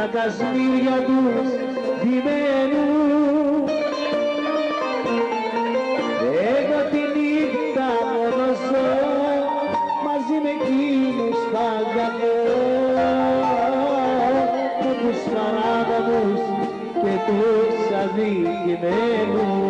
τα κασμίρια τους ντυμένους. Εγώ τη νύχτα μόνο ζω, μαζί με εκείνους θα αγαπώ, με τους παράδομους και τους αδικημένους.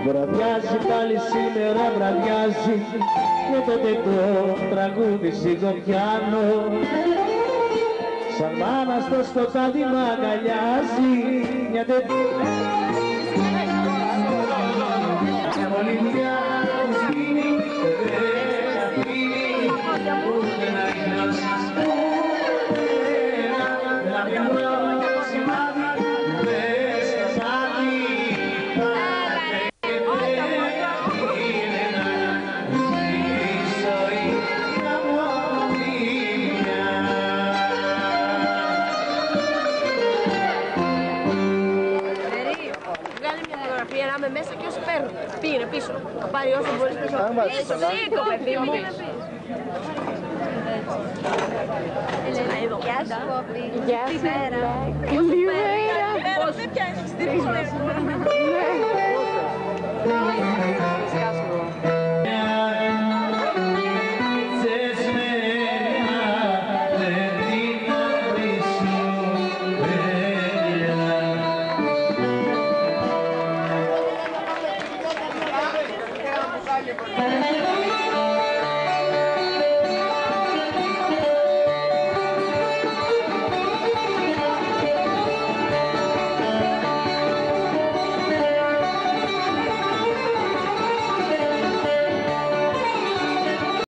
Βραδιάζει πάλι σήμερα, βραδιάζει και τότε το τραγούδι σιγοπιάνω. Σαν μάνα στο σκοτάδι μ' αγκαλιάζει μια τέτοια μολυβιά που σβήνει, δεν αφήνει ούτε να γυρνάσεις ένα μικρό σημάδι μες στο μάτι. Να είμαι μέσα και όσοι παίρνουν. Πήγαινε πίσω. Θα πάρει όσο μπορείς πίσω. Σήκω, παιδί μου. Γεια σου, Πόπη. Γεια σου. Καλημέρα. Πώς δεν πιάνεις τις τρεις μας.